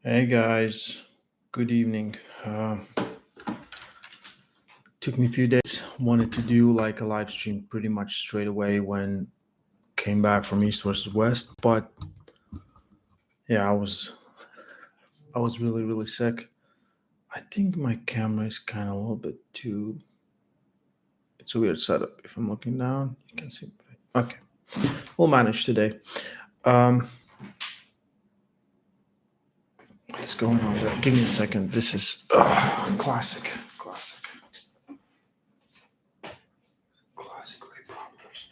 Hey guys, good evening. Took me a few days. Wanted to do like a live stream pretty much straight away when came back from East versus West, but yeah, I was really sick. I think my camera is kind of a little bit too. It's a weird setup. If I'm looking down, you can see. Okay, we'll manage today. Um, what's going on there? Give me a second. This is classic Ray problems.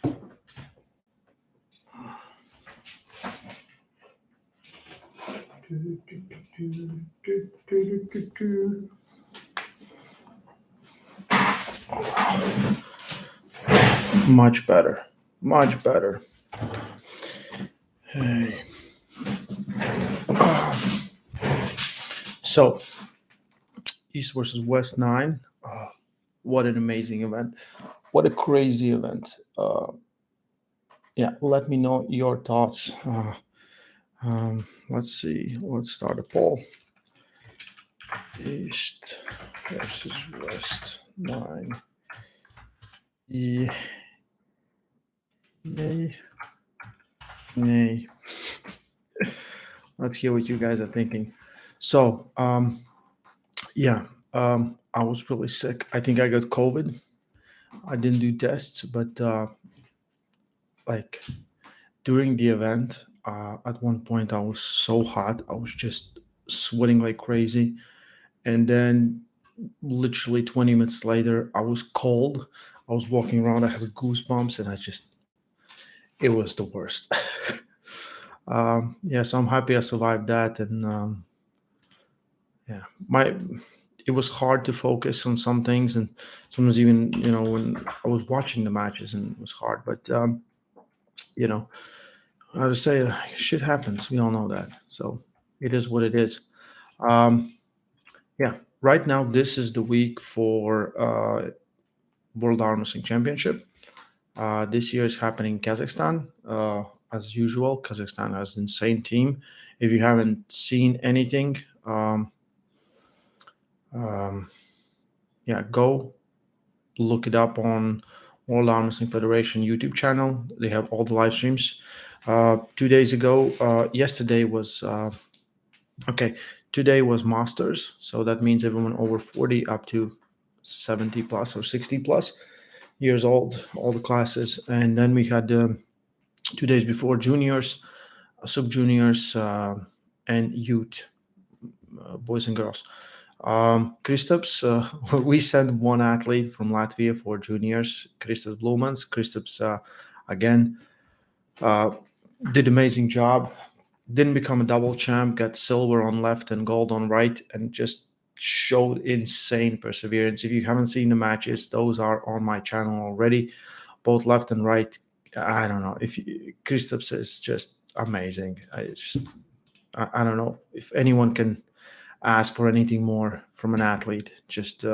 Much better. Much better. Hey. So, East versus West 9. What an amazing event. What a crazy event. Yeah, let me know your thoughts. Let's see. Let's start a poll. East versus West 9. Yeah. Yay. Nay. Let's hear what you guys are thinking. So, yeah, I was really sick. I think I got COVID. I didn't do tests, but like during the event, at one point I was so hot. I was just sweating like crazy. And then literally 20 minutes later, I was cold. I was walking around. I had goosebumps, and it was the worst. Yeah, so I'm happy I survived that. And yeah, it was hard to focus on some things, and sometimes even when I was watching the matches, and it was hard. But you know, how to say, shit happens. We all know that. So it is what it is. Um, yeah, right now this is the week for World Armwrestling Championship. This year is happening in Kazakhstan. As usual, Kazakhstan has an insane team. If you haven't seen anything, um, yeah, go look it up on World Arm Wrestling Federation YouTube channel. They have all the live streams. 2 days ago, yesterday was okay. Today was Masters, so that means everyone over 40 up to 70 plus or 60 plus years old, all the classes. And then we had 2 days before juniors, sub juniors, and youth, boys and girls. Kristaps, we sent one athlete from Latvia for juniors, Kristaps Blumans. Kristaps, again, uh, did amazing job. Didn't become a double champ, got silver on left and gold on right, and just showed insane perseverance. If you haven't seen the matches, those are on my channel already, both left and right. I don't know if Kristaps is just amazing. I don't know if anyone can ask for anything more from an athlete. Just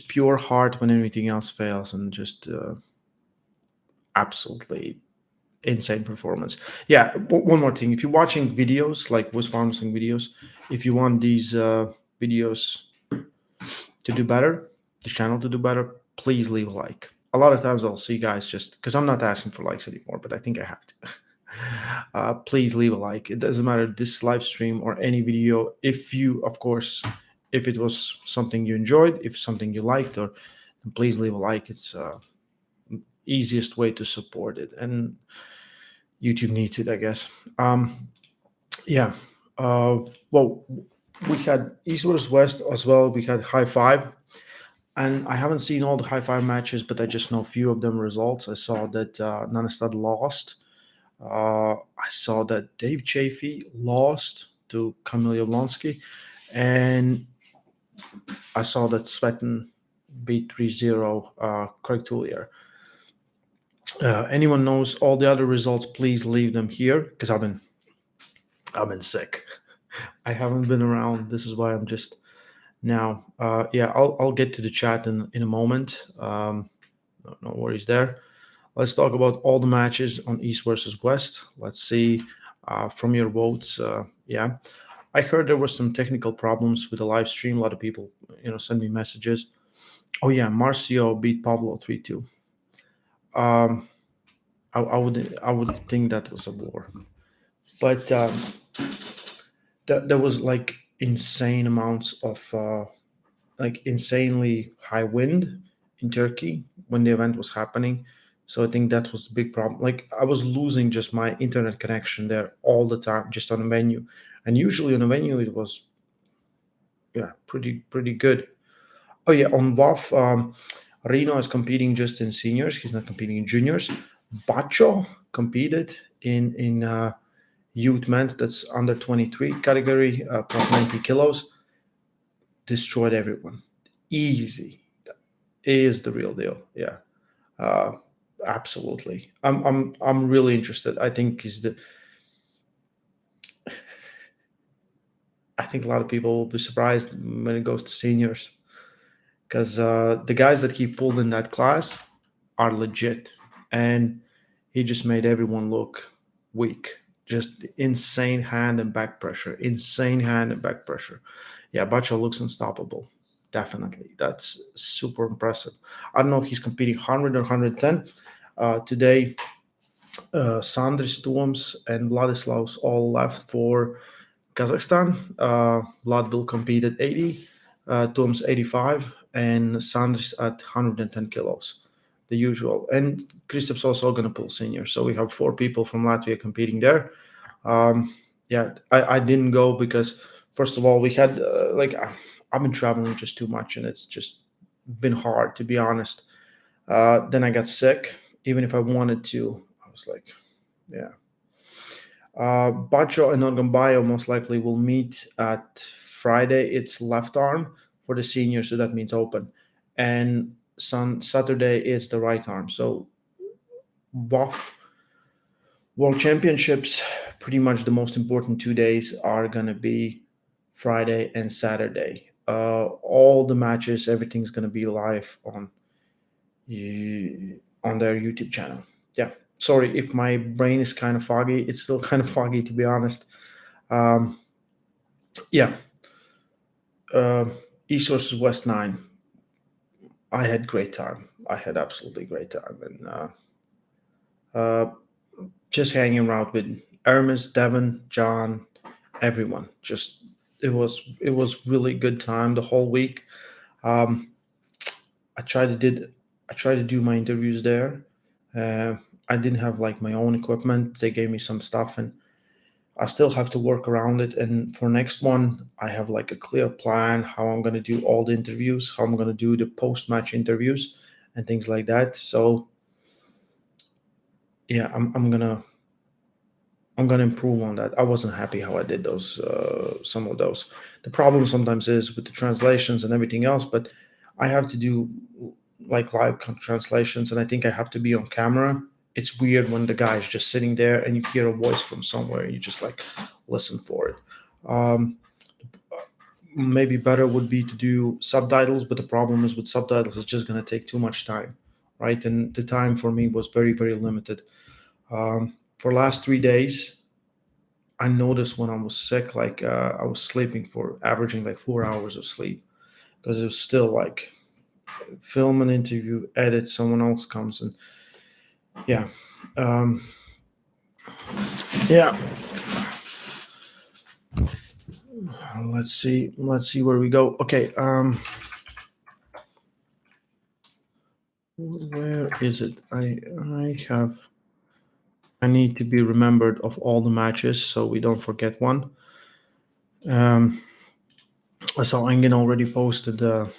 pure heart when everything else fails, and just absolutely insane performance. Yeah, one more thing. If you're watching videos like West Farming videos, if you want these videos to do better, the channel to do better, please leave a like. A lot of times I'll see guys just because I'm not asking for likes anymore, but I think I have to. Please leave a like. It doesn't matter this live stream or any video. If you, of course, if it was something you enjoyed, if something you liked, or please leave a like. It's easiest way to support it, and YouTube needs it, I guess. Yeah. Well, we had East versus West as well. We had High Five, and I haven't seen all the High Five matches, but I just know a few of them results. I saw that Nanastad lost. I saw that Dave Chafee lost to Kamil Yablonsky, and I saw that Svetlin beat 3-0 Craig Tullier. Anyone knows all the other results, please leave them here because I've been sick. I haven't been around. This is why I'm just now. Yeah, I'll get to the chat in a moment. No worries there. Let's talk about all the matches on East versus West. Let's see from your votes Yeah, I heard there were some technical problems with the live stream. A lot of people, send me messages. Oh yeah, Marcio beat Pavlo 3-2. Um, I would think that was a war, but there was like insane amounts of like insanely high wind in Turkey when the event was happening. So I think that was the big problem. Like I was losing just my internet connection there all the time, just on a venue. And usually on a venue it was, yeah, pretty good. Oh yeah, on WAF, Reno is competing just in seniors. He's not competing in juniors. Bacho competed in youth men's, that's under 23 category, plus 90 kilos. Destroyed everyone. Easy. Is the real deal. Yeah. Uh, Absolutely. I'm really interested. I think a lot of people will be surprised when it goes to seniors because the guys that he pulled in that class are legit, and he just made everyone look weak. Just insane hand and back pressure. Insane hand and back pressure. Yeah, Bacho looks unstoppable. Definitely, that's super impressive. I don't know if he's competing 100 or 110. Today, Sandris, and Vladislaus all left for Kazakhstan. Vlad will compete at 80, Tuoms 85, and Sandris at 110 kilos, the usual. And Kristap's also going to pull senior. So we have four people from Latvia competing there. Yeah, I didn't go because, first of all, we had, I've been traveling just too much and it's just been hard, to be honest. Then I got sick. Even if I wanted to, I was like, yeah. Bacho and Ogambayo most likely will meet at Friday. It's left arm for the senior, so that means open. And Saturday is the right arm. So both World Championships, pretty much the most important 2 days are gonna be Friday and Saturday. All the matches, everything's gonna be live on their YouTube channel. Yeah. Sorry if my brain is kind of foggy. It's still kind of foggy, to be honest. Um, yeah. Uh, East versus West 9. I had great time. I had absolutely great time. And uh, just hanging around with Ermes, Devin, John, everyone. Just it was really good time the whole week. Um, I tried to do my interviews there. Uh, I didn't have like my own equipment. They gave me some stuff, and I still have to work around it. And for next one, I have like a clear plan how I'm going to do all the interviews, how I'm going to do the post match interviews, and things like that. So yeah, I'm gonna improve on that. I wasn't happy how I did those some of those. The problem sometimes is with the translations and everything else, but I have to do like live translations, and I think I have to be on camera. It's weird when the guy is just sitting there and you hear a voice from somewhere and you just like listen for it. Um, Maybe better would be to do subtitles, but the problem is with subtitles, it's just gonna take too much time, right? And the time for me was very limited. For last 3 days, I noticed when I was sick, like I was sleeping for averaging like 4 hours of sleep because it was still like film an interview, edit, someone else comes and yeah, um, yeah. Let's see where we go. Okay, where is it? I need to be remembered of all the matches so we don't forget one. Um, so Engen already posted Devin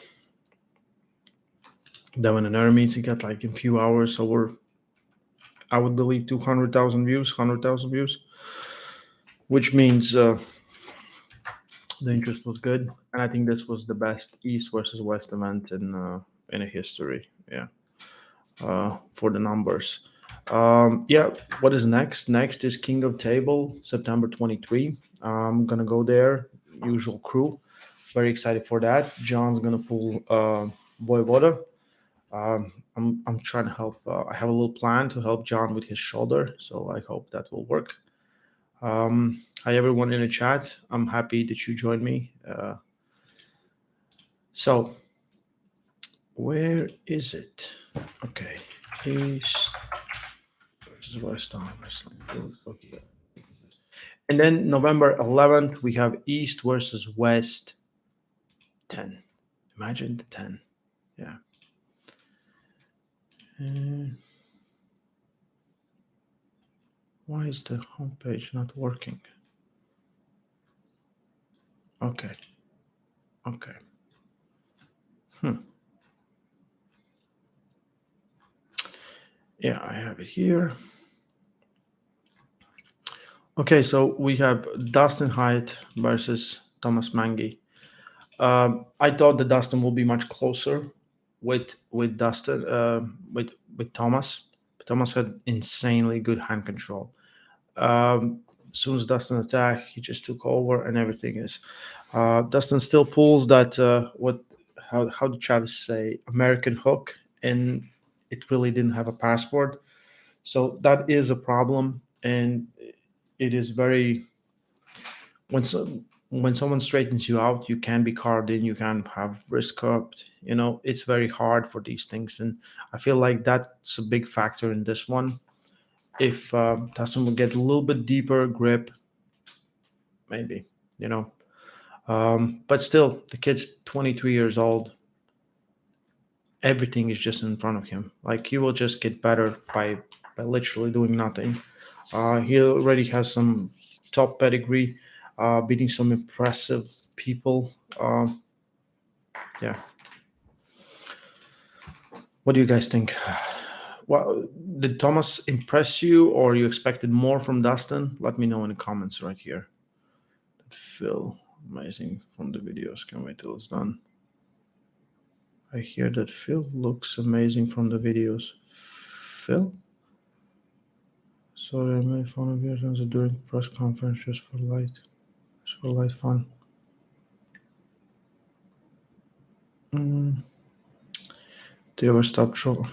and Ermes. He got like in few hours, so I would believe 200,000 views, 100,000 views, which means the interest was good, and I think this was the best East versus West event in a history. Yeah, for the numbers. Yeah, what is next? Next is King of Table, September 23. I'm gonna go there. Usual crew. Very excited for that. John's gonna pull Voivoda. I'm trying to help. I have a little plan to help John with his shoulder, so I hope that will work. Hi, everyone in the chat. I'm happy that you joined me. So, where is it? Okay, East versus West Arm Wrestling. Okay. And then November 11th, we have East versus West 10. Imagine the 10. Yeah. Why is the homepage not working? Okay. Okay. Yeah, I have it here. Okay, so we have Dustin Hyatt versus Thomas Mangi. I thought that Dustin will be much closer with Dustin with Thomas. But Thomas had insanely good hand control. As soon as Dustin attacked, he just took over, and everything is. Dustin still pulls that how did Travis say American hook, and it really didn't have a passport. So that is a problem, and it is very when when someone straightens you out, you can be carved in, you can have wrist cupped. It's very hard for these things, and I feel like that's a big factor in this one. If Dustin will get a little bit deeper grip, maybe, you know. But still, the kid's 23 years old. Everything is just in front of him. Like he will just get better by literally doing nothing. He already has some top pedigree, beating some impressive people. Yeah. What do you guys think? Well, did Thomas impress you, or you expected more from Dustin? Let me know in the comments right here. Phil, amazing from the videos. Can't wait till it's done. I hear that Phil looks amazing from the videos. Phil? Sorry, I made fun of you during press conference just for light fun. Do you ever stop trolling?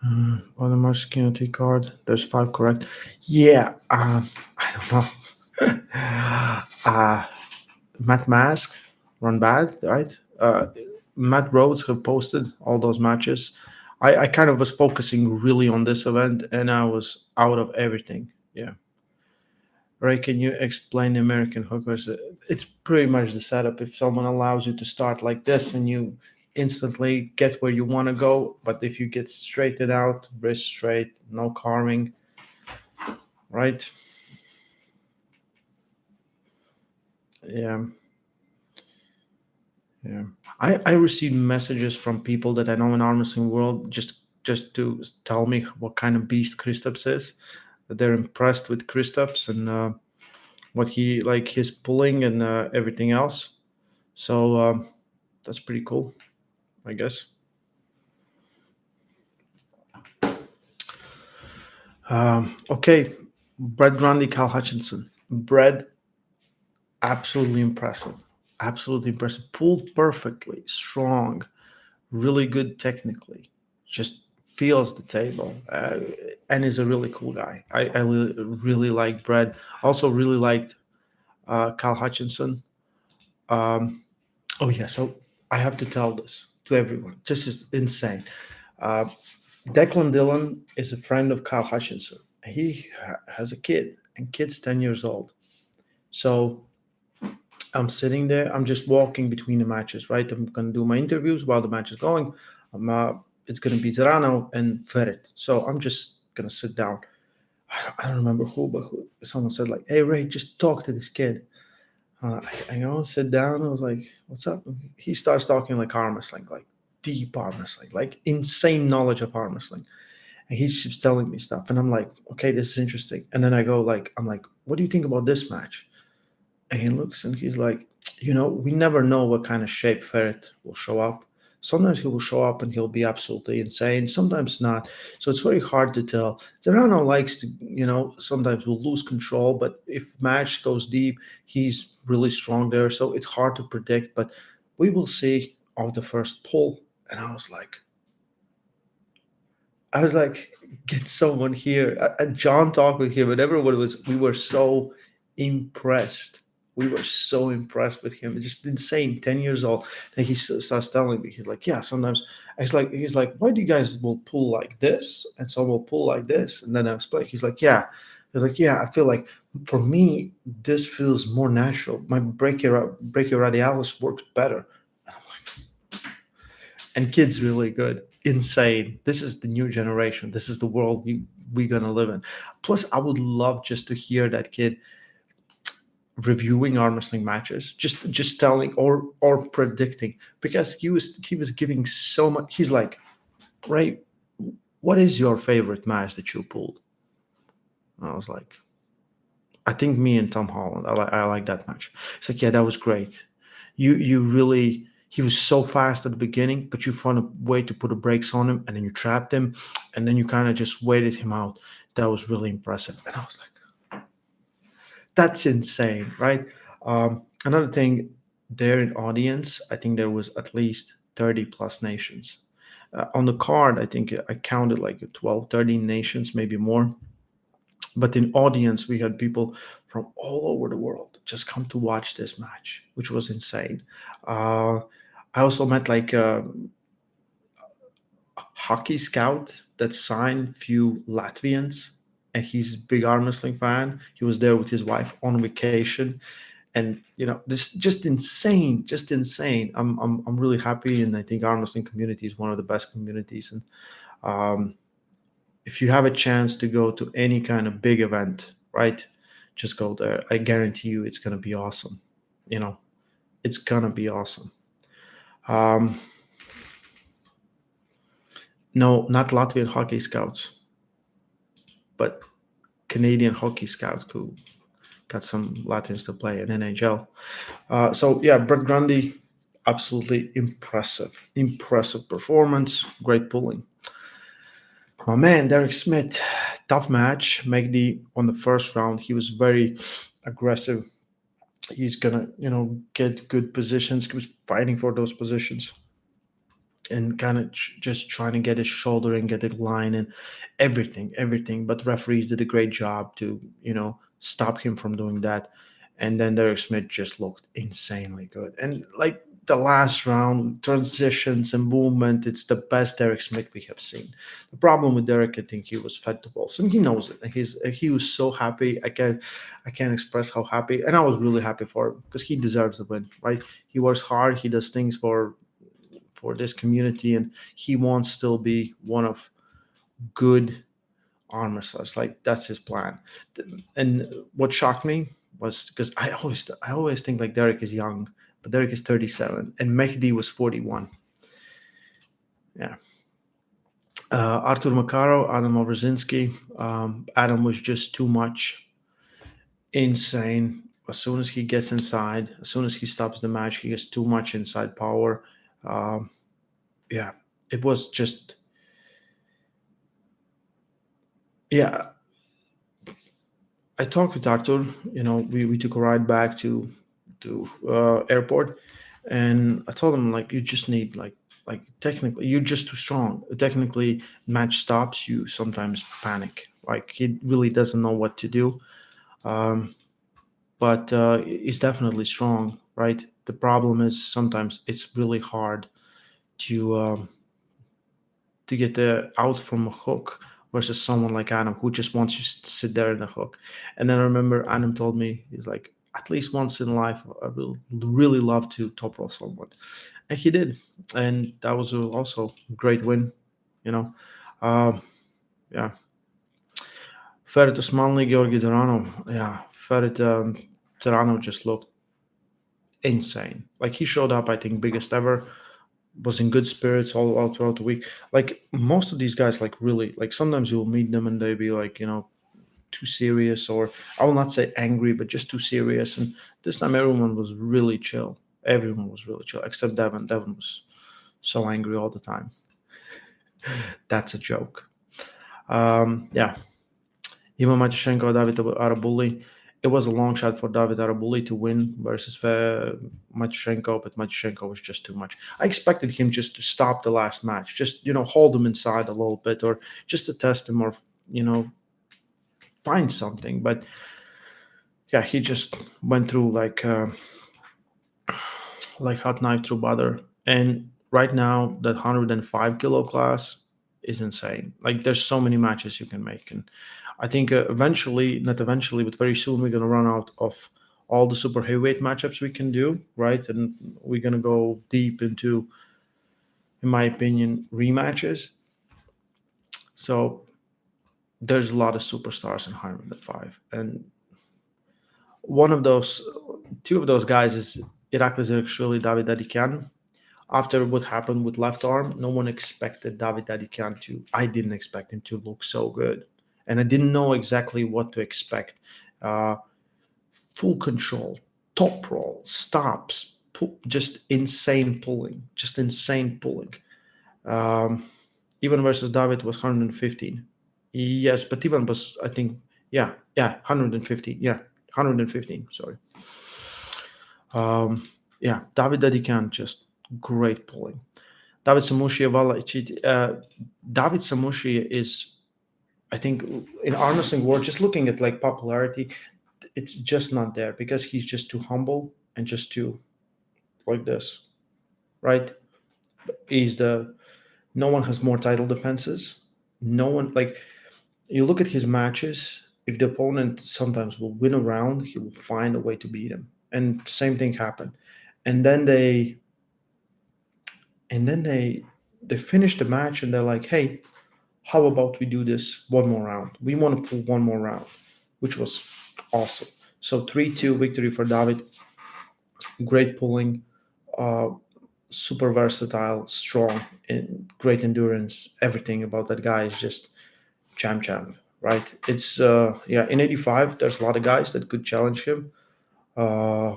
On the Marchenko card, there's 5 correct. Yeah, I don't know. Matt Mask run bad, right? Matt Rhodes have posted all those matches. I kind of was focusing really on this event, and I was out of everything. Yeah. Ray, can you explain the American hookers? It's pretty much the setup. If someone allows you to start like this and you instantly get where you want to go, but if you get straightened out, wrist straight, no carving, right? Yeah. Yeah. I received messages from people that I know in arm wrestling world just to tell me what kind of beast Kristaps is. That they're impressed with Kristaps and what he like his pulling and everything else. So that's pretty cool, I guess. Okay, Brett Grundy, Cal Hutchinson. Brett, absolutely impressive. Absolutely impressive. Pulled perfectly, strong, really good technically. Just feels the table and is a really cool guy. I really like Brett. Also, really liked Cal Hutchinson. Oh, yeah. So I have to tell this to everyone. This is insane. Uh, Declan Dillon is a friend of Kyle Hutchinson. He has a kid, and kid's 10 years old. So I'm sitting there. I'm just walking between the matches, right? I'm going to do my interviews while the match is going. It's going to be Zerano and Ferret. So I'm just going to sit down. I don't remember who, but someone said, like, hey, Ray, just talk to this kid. I go and sit down. I was like, what's up? He starts talking like arm wrestling, like deep arm wrestling, like insane knowledge of arm wrestling. And he keeps telling me stuff. And I'm like, okay, this is interesting. And then I'm like, what do you think about this match? And he looks and he's like, we never know what kind of shape Ferret will show up. Sometimes he will show up and he'll be absolutely insane. Sometimes not. So it's very hard to tell. Serrano likes to, sometimes will lose control, but if match goes deep, he's really strong there. So it's hard to predict, but we will see of the first pull. And I was like, I was like, get someone here. And John talked with him, and everyone was. We were so impressed. We were so impressed with him. It's just insane. 10 years old. And he starts telling me, he's like, yeah. Sometimes he's like, why do you guys will pull like this, and some will pull like this, and then I explain. He's like, yeah. He's like, yeah. I feel like for me, this feels more natural. My brachioradialis works better. And kids really good, insane. This is the new generation. This is the world we're gonna live in. Plus, I would love just to hear that kid reviewing arm wrestling matches, just telling or predicting, because he was giving so much. He's like, Ray, what is your favorite match that you pulled? And I was like, I think me and Tom Holland. I like that match. It's like, yeah, that was great. You really, he was so fast at the beginning, but you found a way to put the brakes on him, and then you trapped him, and then you kind of just waited him out. That was really impressive. And I was like, that's insane, right? Another thing, there in audience, I think there was at least 30 plus nations. On the card, I think I counted like 12, 13 nations, maybe more. But in audience, we had people from all over the world just come to watch this match, which was insane. Uh, I also met like a hockey scout that signed few Latvians, and he's a big arm wrestling fan. He was there with his wife on vacation, and this just insane, just insane. I'm really happy, and I think arm wrestling community is one of the best communities. And um, if you have a chance to go to any kind of big event, right, just go there. I guarantee you, it's gonna be awesome. You know, it's gonna be awesome. Um, no, not Latvian hockey scouts, but Canadian hockey scouts who got some Latvians to play in NHL. So yeah, Brett Grundy, absolutely impressive performance, great pulling. My man, Derek Smith, tough match. Magdi on the first round, he was very aggressive. He's gonna, get good positions. He was fighting for those positions and kind of just trying to get his shoulder and get the line and everything. But referees did a great job to, stop him from doing that. And then Derek Smith just looked insanely good. And like the last round, transitions and movement, it's the best Derek Smith we have seen. The problem with Derek, I think he was fed to balls, and he knows it. And he was so happy. I can't express how happy, and I was really happy for him because he deserves the win, right? He works hard. He does things for this community, and he wants to still be one of good arm wrestlers. Like that's his plan. And what shocked me was because I always think like Derek is young, but Derek is 37 and Mehdi was 41. Yeah. Artur Makaro, Adam Obrzezinski. Adam was just too much, insane. As soon as he gets inside, as soon as he stops the match, he gets too much inside power. Um, yeah, it was just, yeah. I talked with Artur. We took a ride back to airport, and I told him like you just need like technically you're just too strong. Technically, match stops you sometimes panic. Like he really doesn't know what to do. Um, but he's definitely strong, right? The problem is sometimes it's really hard to get the out from a hook versus someone like Adam who just wants you to sit there in the hook. And then I remember Adam told me, he's like, at least once in life, I will really love to top roll someone. And he did. And that was also a great win, you know. Um, yeah. Ferit Osmanli, Georgi Tarano. Yeah. Ferit Tarano just looked insane. Like he showed up, I think, biggest ever, was in good spirits all throughout the week. Like most of these guys, like really, like sometimes you'll meet them and they be like, too serious, or I will not say angry, but just too serious. And this time everyone was really chill. Everyone was really chill, except Devin. Devin was so angry all the time. That's a joke. Yeah. Ivan Marchenko, David Arabuli. it was a long shot for David Arabuli to win versus Marchenko, but Marchenko was just too much. I expected him just to stop the last match, just hold him inside a little bit, or just to test him, or find something. But yeah, he just went through like hot knife through butter. And right now, that 105 kilo class is insane. Like, there's so many matches you can make, and I think eventually, not eventually, but very soon, we're gonna run out of all the super heavyweight matchups we can do, right? And we're gonna go deep into, in my opinion, rematches. So there's a lot of superstars in 105, and one of those, two of those guys is Irakli Zerikashvili, David Adikyan. After what happened with left arm, no one expected David Adikyan to. I didn't expect him to look so good, and I didn't know exactly what to expect. Uh, Full control, top roll, stops, just insane pulling, just insane pulling. Um, Ivan versus David was 115. Yes, but Ivan was, I think, yeah, 115. Yeah, 115. Sorry. Yeah, David Adikyan, just great pulling. David Samushi, David Samushi is, I think, in arm wrestling world, just looking at like popularity, it's just not there because he's just too humble and just too like this, right? He's the No one has more title defenses. No one, like, you look at his matches. If the opponent sometimes will win a round, he will find a way to beat him, and same thing happened. And then they finish the match and they're like, hey, how about we do this one more round? We want to pull one more round, which was awesome. So 3-2 victory for David. Great pulling, uh, super versatile, strong, and great endurance. Everything about that guy is just champ, right? It's yeah. In '85, there's a lot of guys that could challenge him. Uh,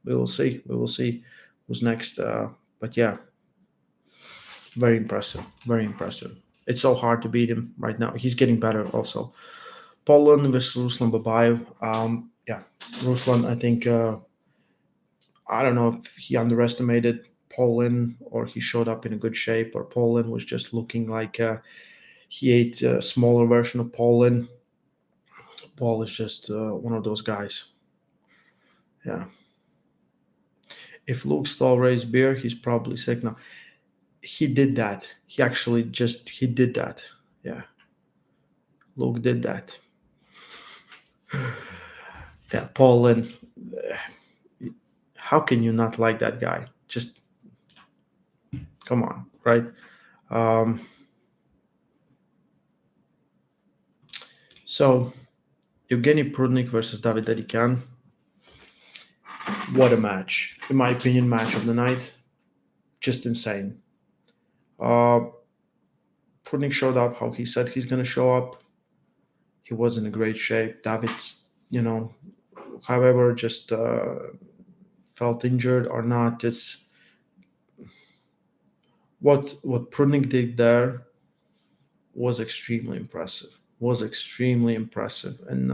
we will see. We will see who's next. But yeah, very impressive. Very impressive. It's so hard to beat him right now. He's getting better also. Poland versus Ruslan Babayev. Yeah, Ruslan, I think, I don't know if he underestimated Poland or he showed up in a good shape, or Poland was just looking like he ate a smaller version of Poland. Paul is just one of those guys. Yeah. If Luke Stahl raised beer, he's probably sick now. He did that. He did that. Yeah. Luke did that. Yeah, Poland. How can you not like that guy? Just come on, right? Um, so, Evgeny Prudnik versus David Adikyan. What a match. In my opinion, match of the night. Just insane. Prudnik showed up how he said he's going to show up. He was in a great shape. David's, however, just felt injured or not. It's what Prudnik did there was extremely impressive. And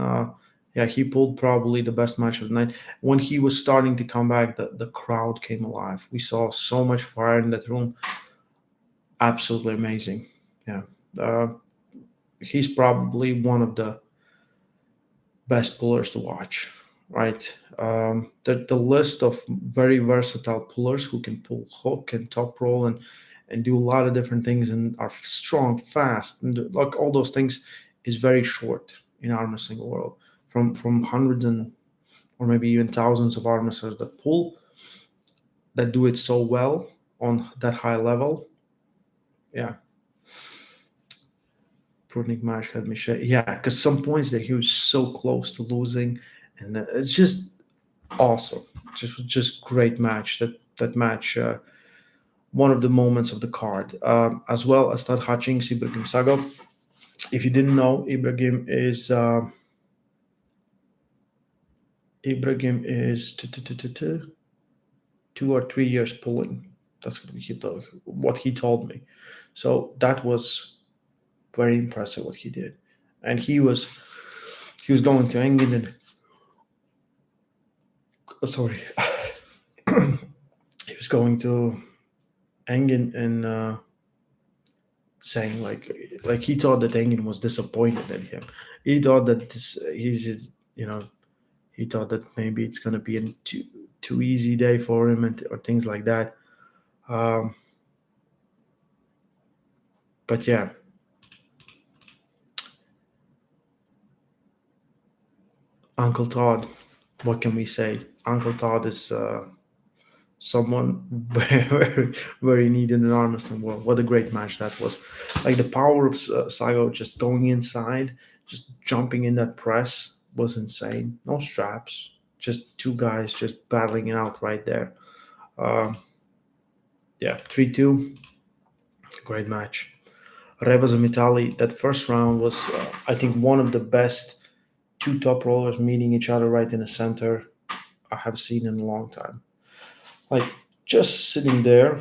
yeah, he pulled probably the best match of the night. When he was starting to come back, the crowd came alive. We saw so much fire in that room. Absolutely amazing. Yeah, he's probably one of the best pullers to watch. Right, the list of very versatile pullers who can pull hook and top roll and do a lot of different things and are strong, fast, and like all those things is very short in arm wrestling world. From hundreds and or maybe even thousands of arm wrestlers that pull, that do it so well on that high level. Yeah, Prudnik match had me shake. Yeah, because some points that he was so close to losing, and it's just awesome. Just great match. That match. One of the moments of the card, as well as Todd Hutchings, Ibrahim Sago. If you didn't know, Ibrahim is 2 or 3 years pulling. That's what he told me. So that was very impressive what he did, and he was going to England Sorry. He was going to Engen and saying like he thought that Engen was disappointed in him. He thought that he thought that maybe it's gonna be a too easy day for him or things like that. Um, but yeah, Uncle Todd. What can we say? Uncle Todd is someone very needed in the Armwrestling world. What a great match that was! Like the power of Sago just going inside, just jumping in that press was insane. No straps, just two guys just battling it out right there. Um, yeah, 3-2, great match. Revas and Mitali, that first round was, I think, one of the best two top rollers meeting each other right in the center I have seen in a long time. Like just sitting there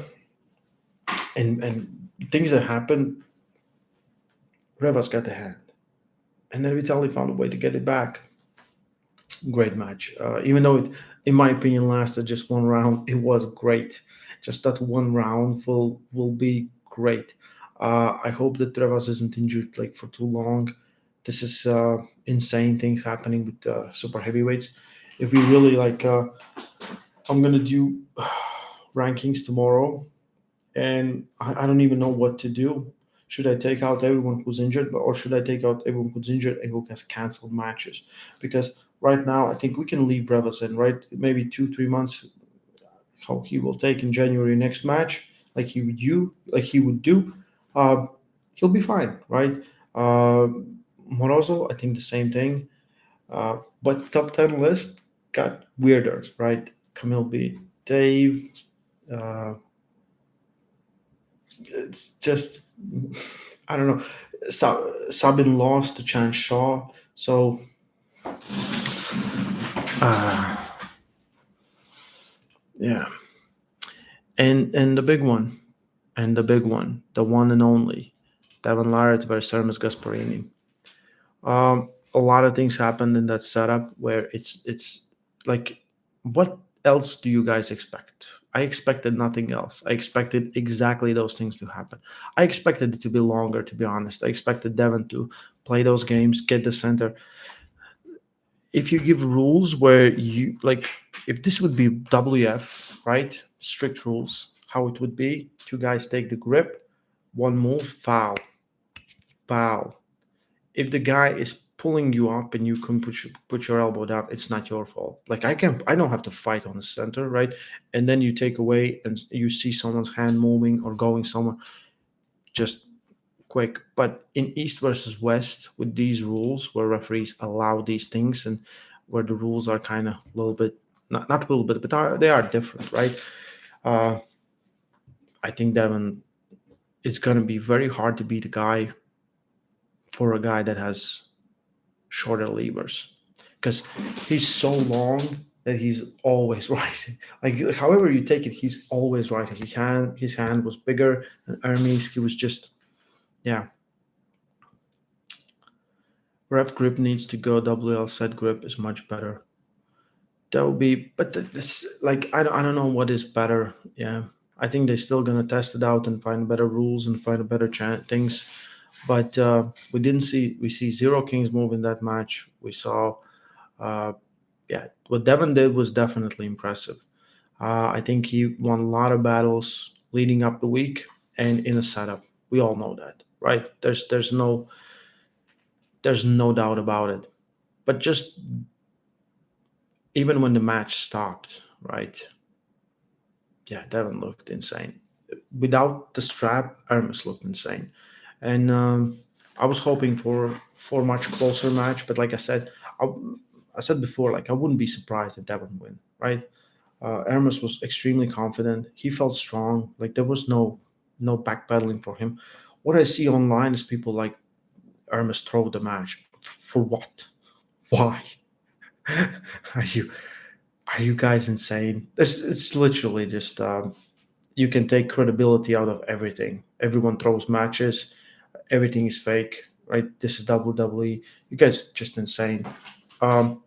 and things that happened, Revas got the hand, and then Vitali found a way to get it back. Great match, even though it, in my opinion, lasted just one round. It was great. Just that one round will be great. I hope that Revas isn't injured like for too long. This is insane things happening with super heavyweights. If we really like, I'm gonna do rankings tomorrow and I don't even know what to do. Should I take out everyone who's injured, or should I take out everyone who's injured and who has canceled matches? Because right now, I think we can leave Revas in, right? Maybe 2-3 months, how he will take in January next match, like he would do. Uh, he'll be fine, right? Uh, Morozo, I think the same thing. But top 10 list got weirder, right? Camille B, Dave. Uh, it's just I don't know. Sabin lost to Chan Shaw, so uh, yeah. And the big one, the one and only, Devin Larratt versus Ermes Gasparini. A lot of things happened in that setup where it's like, what else do you guys expect? I expected nothing else. I expected exactly those things to happen. I expected it to be longer, to be honest. I expected Devin to play those games, get the center. If you give rules where you like, if this would be WF, right? Strict rules, how it would be: two guys take the grip, one move, foul, foul. If the guy is pulling you up and you can put your elbow down, it's not your fault. Like I don't have to fight on the center, right? And then you take away and you see someone's hand moving or going somewhere, just quick. But in East versus West, with these rules where referees allow these things and where the rules are kind of a little bit, not a little bit, but they are different, right? Uh, I think Devin, it's going to be very hard to beat a guy for a guy that has shorter levers because he's so long that he's always rising. Like however you take it, he's always rising. His hand was bigger than Ermes. He was just, yeah. Rep grip needs to go. WL set grip is much better. That would be, but it's like I don't know what is better. Yeah, I think they're still gonna test it out and find better rules and find better things. But we see zero kings move in that match. We saw, uh, yeah, what Devin did was definitely impressive. I think he won a lot of battles leading up the week and in a setup. We all know that, right? There's no doubt about it. But just even when the match stopped, right? Yeah, Devin looked insane. Without the strap, Ermes looked insane. And I was hoping for a much closer match, but like I said before, like I wouldn't be surprised if Devin win, right? Ermes was extremely confident. He felt strong. Like there was no backpedaling for him. What I see online is people like Ermes throw the match for what? Why? are you are you guys insane? It's literally just you can take credibility out of everything. Everyone throws matches. Everything is fake, right? This is WWE. You guys just insane. Um,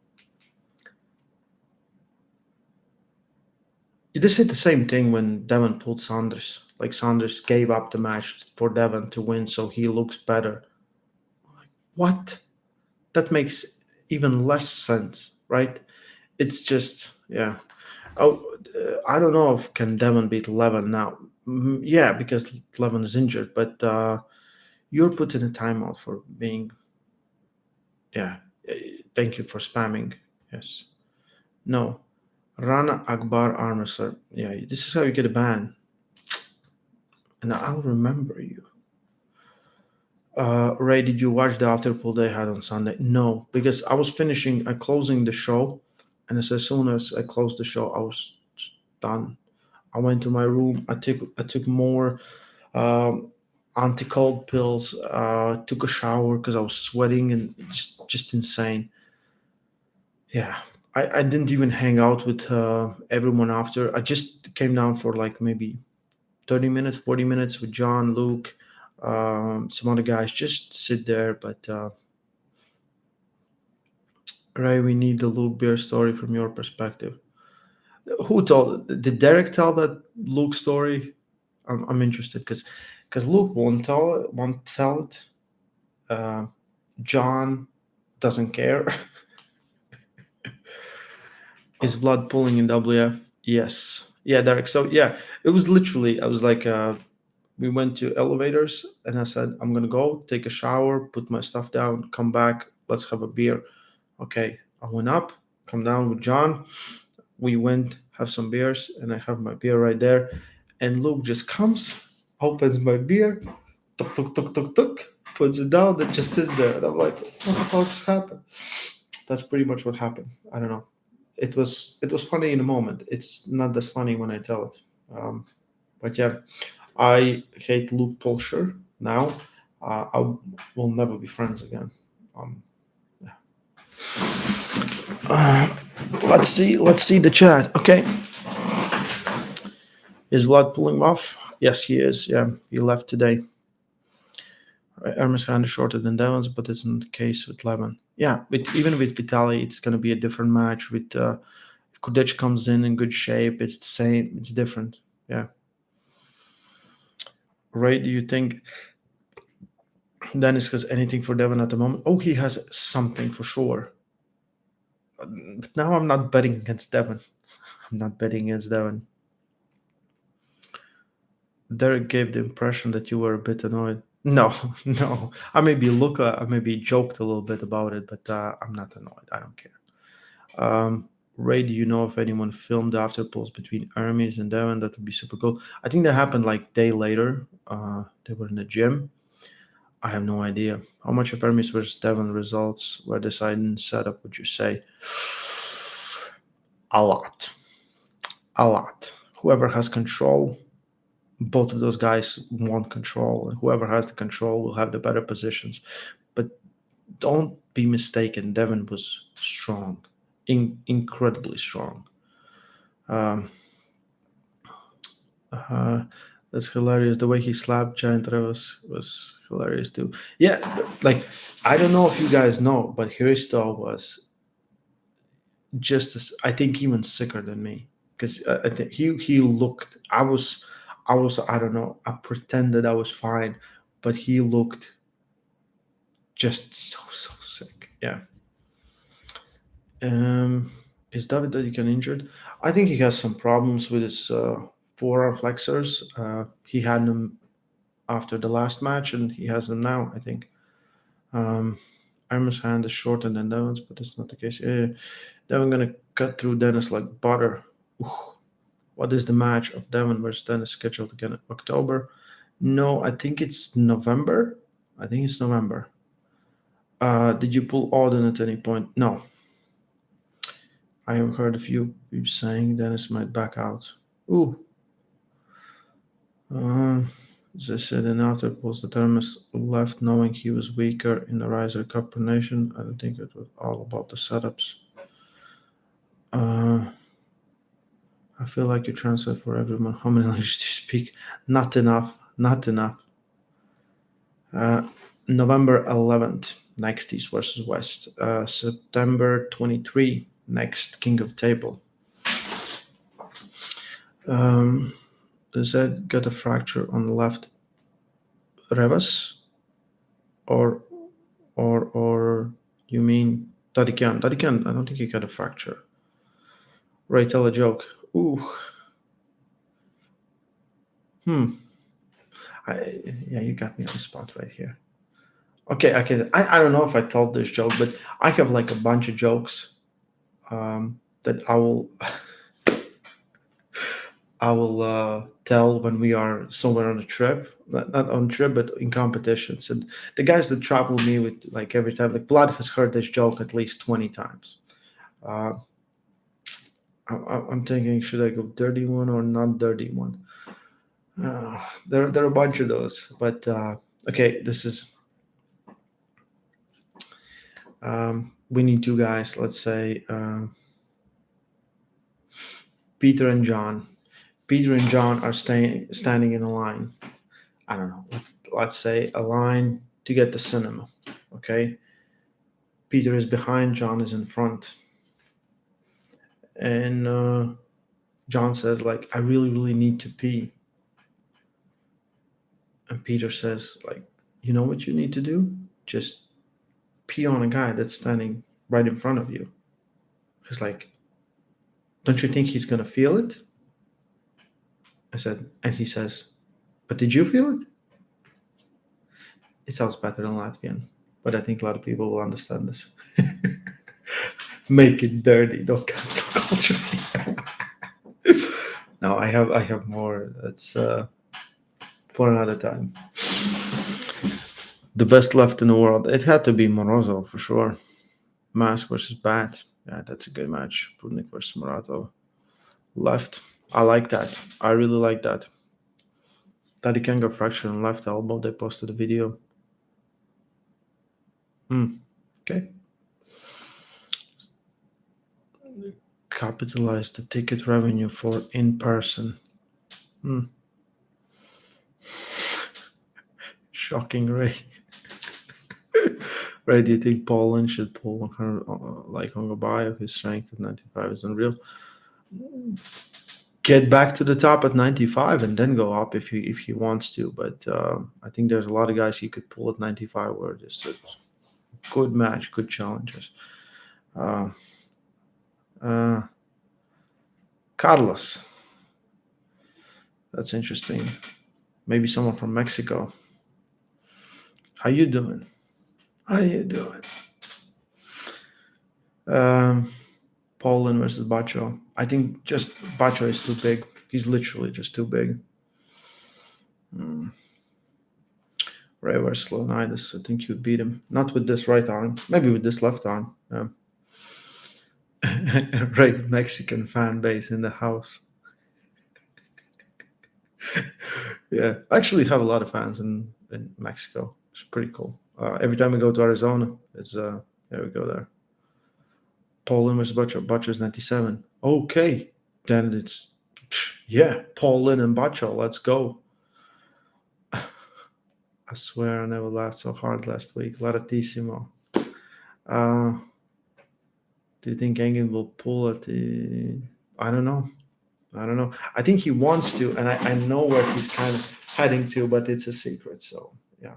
They said the same thing when Devin pulled Sandris. Like Sandris gave up the match for Devin to win, so he looks better. What? That makes even less sense, right? It's just yeah. Oh, I don't know if can Devin beat Levin now. Yeah, because Levin is injured, but you're put in a timeout for being yeah. Thank you for spamming. Yes. No. Rana Akbar Armwrestler. Yeah, this is how you get a ban. And I'll remember you. Ray, did you watch the after pool they had on Sunday? No, because I closing the show, and as soon as I closed the show, I was done. I went to my room. I took more um, anti-cold pills. Took a shower because I was sweating and just insane. Yeah, I didn't even hang out with everyone after. I just came down for like maybe 30 minutes, 40 minutes with John, Luke, some other guys. Just sit there. But Ray, we need the Luke Beer story from your perspective. Who told? Did Derek tell that Luke story? I'm interested because Luke won't tell it. Uh, John doesn't care. Is blood pulling in WF? Yes. Yeah, Derek. So yeah, it was literally. I was like, we went to elevators, and I said, I'm gonna go take a shower, put my stuff down, come back. Let's have a beer. Okay. I went up, come down with John. We went have some beers, and I have my beer right there. And Luke just comes, opens my beer, tuk tuk tuk tuk tuk, puts it down, and just sits there. And I'm like, what the fuck just happened? That's pretty much what happened. I don't know. It was funny in the moment. It's not as funny when I tell it. But yeah, I hate Luke Polsher now. I will never be friends again. Um, yeah. Let's see the chat. Okay, is Vlad pulling off? Yes, he is. Yeah, he left today. Ermes hand is shorter than Devon's, but it's not the case with Levin. Yeah, even with Vitali, it's going to be a different match. With if Kudic comes in good shape, it's the same. It's different. Yeah. Ray, do you think Dennis has anything for Devon at the moment? Oh, he has something for sure. But now I'm not betting against Devon. I'm not betting against Devon. Derek gave the impression that you were a bit annoyed. No, no. I maybe joked a little bit about it, but I'm not annoyed. I don't care. Ray, do you know if anyone filmed the after pulls between Ermes and Devon? That would be super cool. I think that happened like day later. They were in the gym. I have no idea. How much of Ermes versus Devon results were decided in setup, would you say? A lot. A lot. Whoever has control, both of those guys want control, and whoever has the control will have the better positions. But don't be mistaken, Devon was strong, incredibly strong. Um, that's hilarious. The way he slapped Giant Rivers was hilarious too. Yeah, like I don't know if you guys know, but Hristo was just as I think even sicker than me because I think he looked. I was I don't know. I pretended I was fine, but he looked just so sick. Yeah. Is David Dedican injured? I think he has some problems with his forearm flexors. He had them after the last match, and he has them now. I think. Arm's hand is shorter than Devon's, but that's not the case. Devon gonna cut through Dennis like butter. Ooh. What is the match of Devon versus Dennis scheduled again in October? No, I think it's November. I think it's November. Did you pull Auden at any point? No. I have heard a few people saying Dennis might back out. Ooh. As I said in after polls, the Ermes left knowing he was weaker in the Riser Cup Nation. I don't think it was all about the setups. I feel like you translate for everyone. How many languages do you speak? Not enough. Not enough. November 11th, next East versus West. September 23, next King of Table. Does that got a fracture on the left revus, or or you mean Tadikian? Tadikian, I don't think he got a fracture. Right, tell a joke. Ooh, hmm. Yeah, you got me on the spot right here. Okay, I don't know if I told this joke, but I have like a bunch of jokes that I will tell when we are somewhere on a trip, not on trip, but in competitions. And the guys that travel with me with like every time, like Vlad has heard this joke at least 20 times. Uh, I'm thinking, should I go dirty one or not dirty one? There are a bunch of those, but okay, this is we need two guys. Let's say Peter and John. Peter and John are standing in a line. I don't know. Let's say a line to get the cinema. Okay, Peter is behind, John is in front, and John says like, "I really need to pee," and Peter says like, "You know what you need to do? Just pee on a guy that's standing right in front of you." He's like, "Don't you think he's gonna feel it?" I said, and he says, "But did you feel it?" It sounds better than Latvian, but I think a lot of people will understand this. Make it dirty, don't cancel culture. No, I have more. That's for another time. The best left in the world. It had to be Morozov for sure. Mask versus Bat. Yeah, that's a good match. Prudnik versus Morato. Left. I like that. I really like that. Tadikan got fractured on left elbow. They posted a video. Okay. Capitalize the ticket revenue for in person. Shocking, Ray. Ray, do you think Poland should pull 100 like Hongabayev? His strength at 95 is unreal. Get back to the top at 95 and then go up if he wants to. But I think there's a lot of guys he could pull at 95 where it's a good match, good challenges. Carlos. That's interesting. Maybe someone from Mexico. How you doing? How you doing? Poland versus Bacho. I think just Bacho is too big. He's literally just too big. Ray versus Leonidas. I think you'd beat him. Not with this right arm. Maybe with this left arm. Ray, Mexican fan base in the house. Yeah, I actually have a lot of fans in Mexico. It's pretty cool. Every time we go to Arizona, there we go there. Poland versus Bacho is 97. Okay, then it's Poland and Bacho. Let's go. I swear I never laughed so hard last week. Laratissimo. Do you think Engen will pull at the? I don't know. I think he wants to, and I know where he's kind of heading to, but it's a secret. So yeah.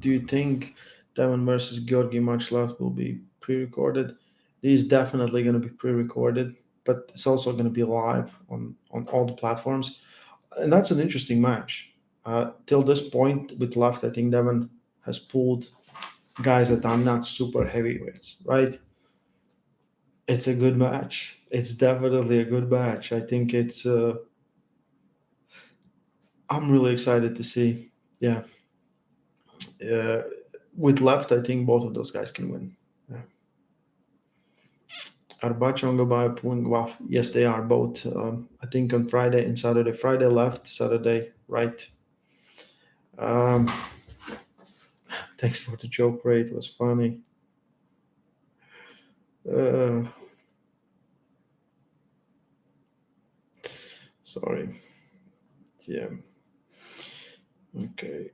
Do you think Devin versus Georgi match left will be pre-recorded? It is definitely going to be pre-recorded, but it's also going to be live on all the platforms, and that's an interesting match. Till this point with left, I think Devin has pulled guys that are not super heavyweights, right? It's a good match. It's definitely a good match. I think it's. I'm really excited to see. Yeah. With left, I think both of those guys can win. Yeah. Are Bachonga by pulling off? Yes, they are both. I think on Friday and Saturday. Friday left, Saturday right. Thanks for the joke, Ray. It was funny. Sorry. Yeah. Okay.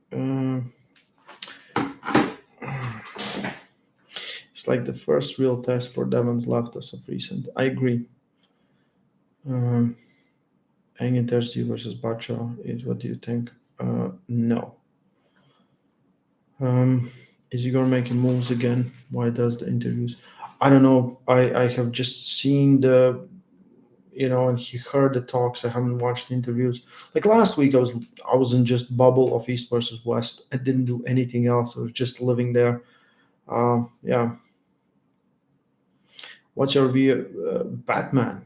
It's like the first real test for Devin's left as of recent. I agree. Um, Hanging Thursday versus Bacho is what do you think? No. Is he gonna make moves again? Why does the interviews? I don't know. I have just seen the and he heard the talks. I haven't watched the interviews. Like last week, I was in just bubble of East versus West. I didn't do anything else. I was just living there. Yeah. What's your view, Batman?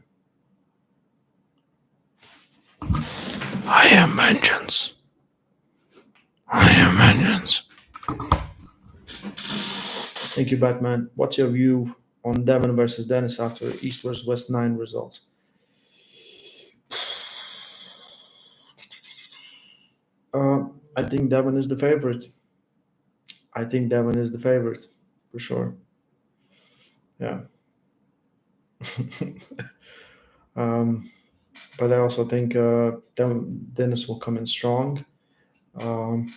I am vengeance. I am vengeance. Thank you, Batman. What's your view on Devin versus Dennis after East versus West 9 results? I think Devin is the favorite. I think Devin is the favorite for sure. Yeah. um, but I also think Dennis will come in strong. Um,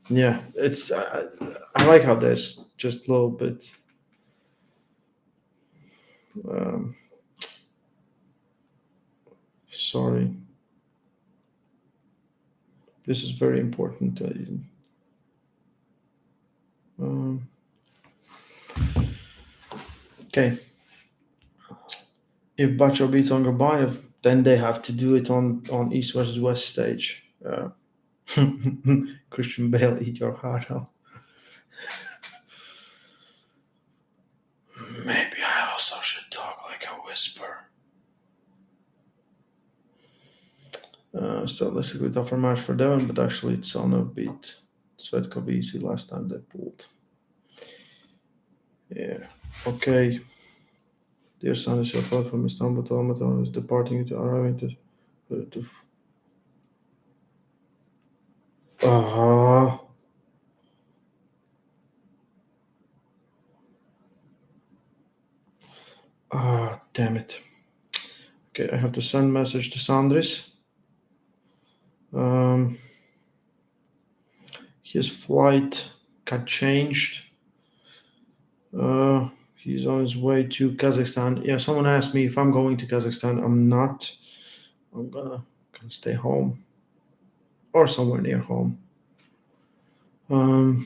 yeah, it's I like how there's just a little bit. Um, sorry, this is very important. Um, okay, if Bacho beats Angarbayev, then they have to do it on East versus West stage. Christian Bale, eat your heart out. Maybe I also should talk like a whisper. Still, this is a tougher match for Devin, but actually, Tsonov beat Svetkov easy last time they pulled. Yeah. Okay. Dear Sandris, your flight from Istanbul to Almaty is departing to arriving to. Ah. Damn it. Okay, I have to send message to Sandris. His flight got changed. He's on his way to Kazakhstan. Yeah, someone asked me if I'm going to Kazakhstan. I'm not. I'm gonna stay home or somewhere near home. No,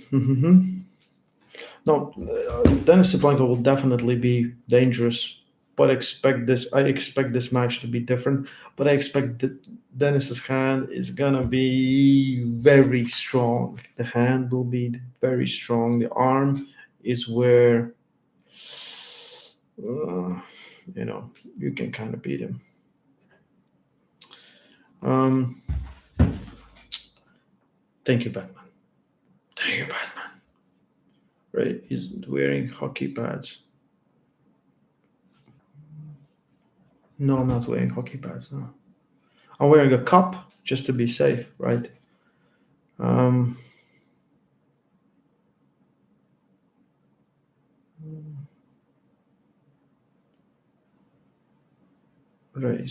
Dennis Sablenko will definitely be dangerous, but I expect this match to be different. But I expect that Dennis's hand is gonna be very strong. The hand will be very strong. The arm is where you can kind of beat him. Thank you, Batman. Thank you, Batman. Right, he's wearing hockey pads. No, I'm not wearing hockey pads. No, I'm wearing a cup just to be safe, right? Right.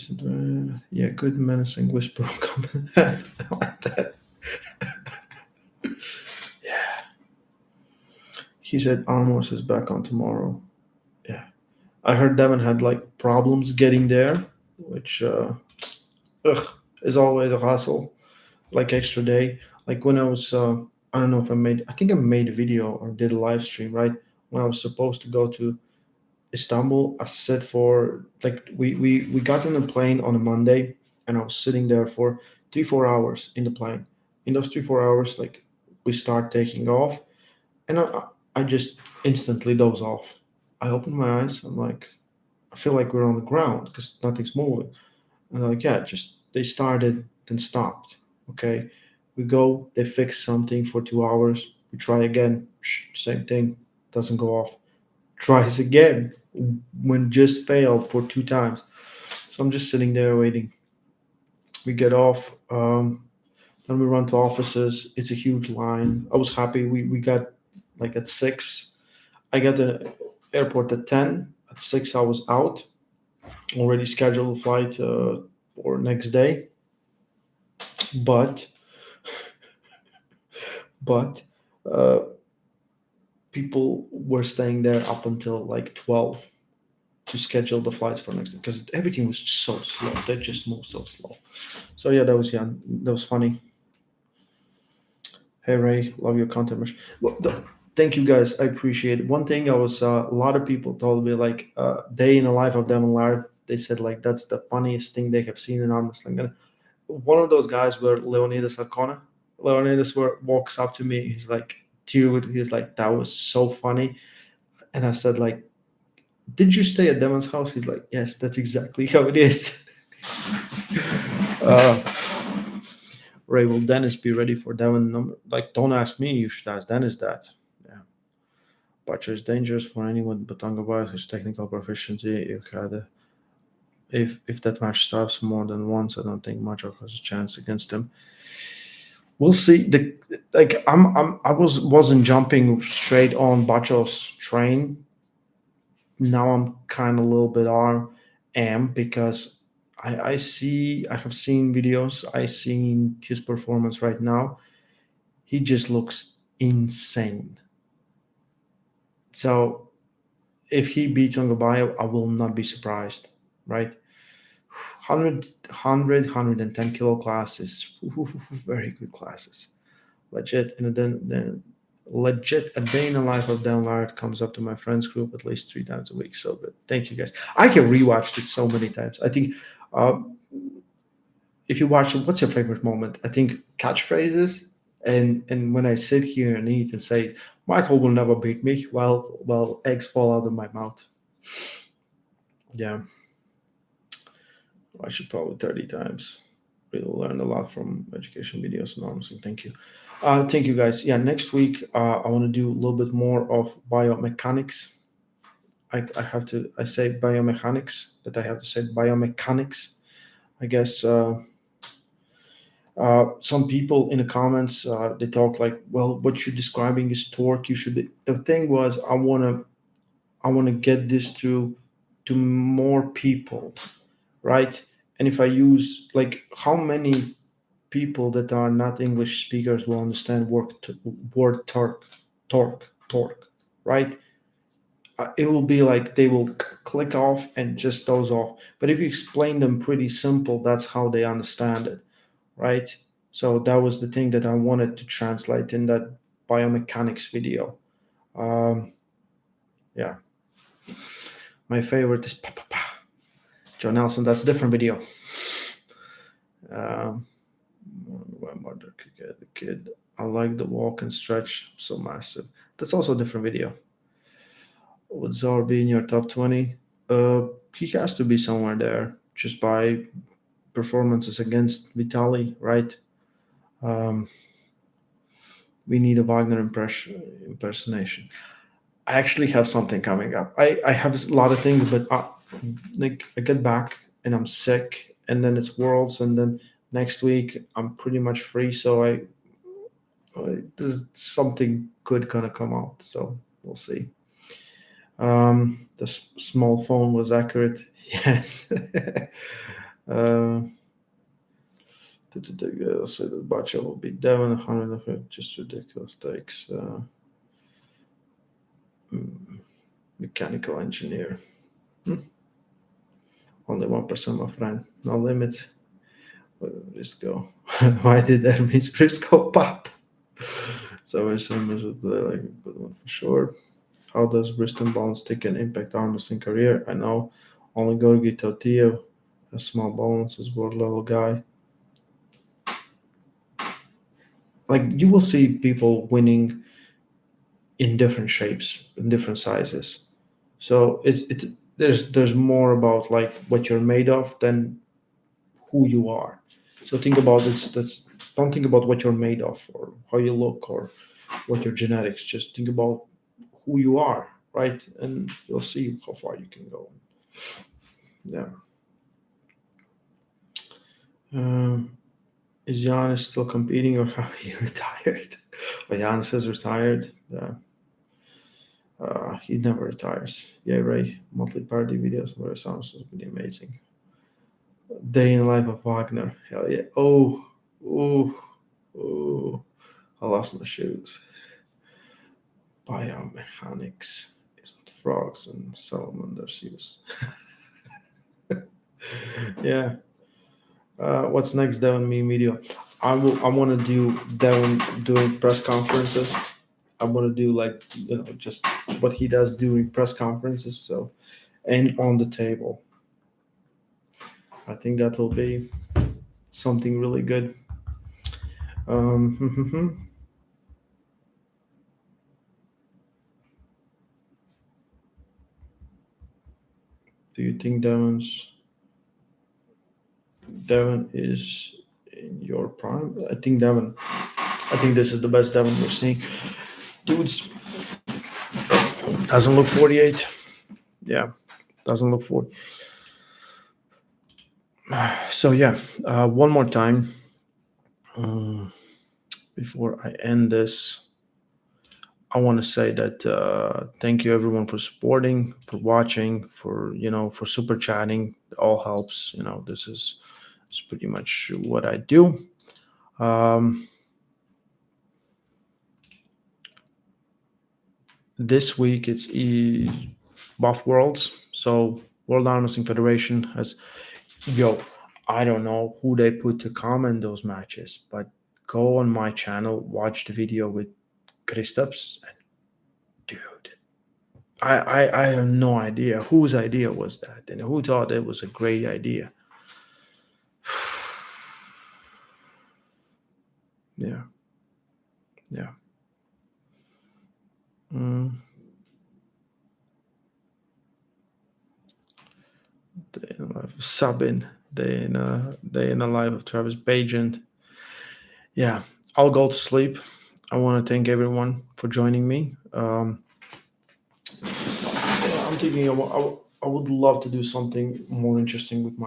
Yeah, good menacing whisper. I like that. Yeah. He said Armos is back on tomorrow. Yeah. I heard Devin had like problems getting there, which is always a hassle. Like extra day. Like when I was I don't know if I think I made a video or did a live stream, right? When I was supposed to go to Istanbul, I sat for like we got on a plane on a Monday, and I was sitting there for 3-4 hours in the plane. In those 3-4 hours, like we start taking off, and I just instantly doze off. I open my eyes. I'm like, I feel like we're on the ground because nothing's moving. And they're like, yeah, just they started then stopped. Okay, we go. They fix something for 2 hours. We try again. Same thing. Doesn't go off. Tries again when just failed for 2 times. So I'm just sitting there waiting. We get off. Then we run to offices. It's a huge line. I was happy. We got like at 6. I got the airport at 10. At 6, I was out. Already scheduled a flight for next day. But uh, people were staying there up until like 12 to schedule the flights for next, because everything was so slow. They just moved so slow. So yeah, that was funny. Hey Ray, love your content. Well, thank you guys. I appreciate it. One thing I was a lot of people told me like day in the life of Devin Laird. They said like that's the funniest thing they have seen in arm wrestling. And one of those guys were Leonidas Arcona. Leonidas walks up to me. He's like, dude, he's like, that was so funny. And I said like, did you stay at Devin's house? He's like, yes, that's exactly how it is. uh, Ray, will Dennis be ready for Devin number? Like, don't ask me. You should ask Dennis that. Yeah. Butcher is dangerous for anyone but Tonga his technical proficiency. If that match stops more than once, I don't think Macho has a chance against him. We'll see. I wasn't jumping straight on Bacho's train. Now I'm kind of a little bit am because I have seen videos. I seen his performance right now. He just looks insane. So if he beats Ongobayo, I will not be surprised, right? 110 kilo classes, very good classes, legit. And then legit, a day in the life of Dan Lard comes up to my friends group at least 3 times a week. So good. Thank you guys. I can rewatched it so many times. I think if you watch it, what's your favorite moment? I think catchphrases. And when I sit here and eat and say, Michael will never beat me, well, eggs fall out of my mouth. Yeah. I should probably 30 times. We'll learn a lot from education videos and honestly. Thank you. Thank you guys. Yeah, next week I want to do a little bit more of biomechanics. I say biomechanics, but I have to say biomechanics. I guess some people in the comments they talk like, well, what you're describing is torque. You should. The thing was, I wanna get this to more people, right? And if I use like how many people that are not English speakers will understand word torque, right? It will be like they will click off and just doze off. But if you explain them pretty simple, that's how they understand it, right? So that was the thing that I wanted to translate in that biomechanics video. Yeah, my favorite is John Nelson. That's a different video. My mother could get the kid. I like the walk and stretch, so massive. That's also a different video. Would Zar be in your top 20? He has to be somewhere there just by performances against Vitali, right? We need a Wagner impersonation. I actually have something coming up. I have a lot of things, but like I get back and I'm sick, and then it's Worlds, and then next week I'm pretty much free. So there's something good gonna come out. So we'll see. The small phone was accurate. Yes. So the Bacha will be Devin 100, just ridiculous takes. Mechanical engineer. Only 1%, my friend. No limits. Briscoe. Why did Ermes Briscoe pop? So Ermes would play like a good one for sure. How does Bristol bones take an impact arm wrestling career? I know only Gorgi Tautia has small bones, is world level guy. Like you will see people winning in different shapes, in different sizes. So there's more about like what you're made of than who you are. So think about this. Don't think about what you're made of or how you look or what your genetics. Just think about who you are, right? And you'll see how far you can go. Yeah. Is Giannis still competing or have he retired? Well, Giannis is retired. Yeah. He never retires. Yeah, Ray. Monthly party videos where it sounds really amazing. Day in the life of Wagner. Hell yeah. Oh. I lost my shoes. Biomechanics is what frogs and salamanders use. Yeah. What's next, Devin? Me media. I want to do Devin doing press conferences. I want to do like just what he does during press conferences. So and on the table. I think that will be something really good. Do you think Devin is in your prime? I think Devin. I think this is the best Devin we're seeing. Dudes doesn't look 48. Yeah, doesn't look 40. So yeah, one more time before I end this, I want to say that thank you everyone for supporting, for watching, for super chatting. It all helps. This is pretty much what I do. This week it's Buff Worlds, so World Arm Wrestling Federation has. I don't know who they put to comment those matches, but go on my channel, watch the video with Kristaps, and dude, I have no idea whose idea was that and who thought it was a great idea. Yeah. Yeah. Day in the life of Sabin, day in the life of Travis Bajent. Yeah, I'll go to sleep. I want to thank everyone for joining me. I'm thinking I would love to do something more interesting with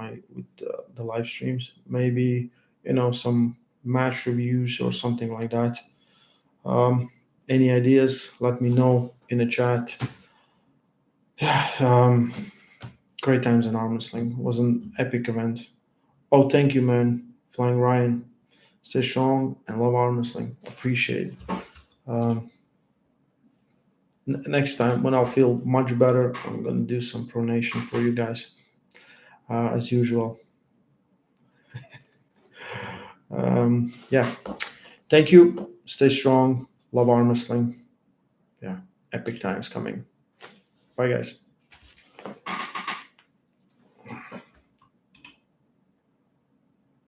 the live streams. Maybe some match reviews or something like that. Any ideas? Let me know in the chat. Yeah, great times in arm wrestling. It was an epic event. Oh, thank you, man. Flying Ryan. Stay strong and love arm wrestling. Appreciate it. Next time, when I'll feel much better, I'm going to do some pronation for you guys, as usual. Yeah. Thank you. Stay strong. Love arm wrestling. Yeah. Epic times coming. Bye, guys.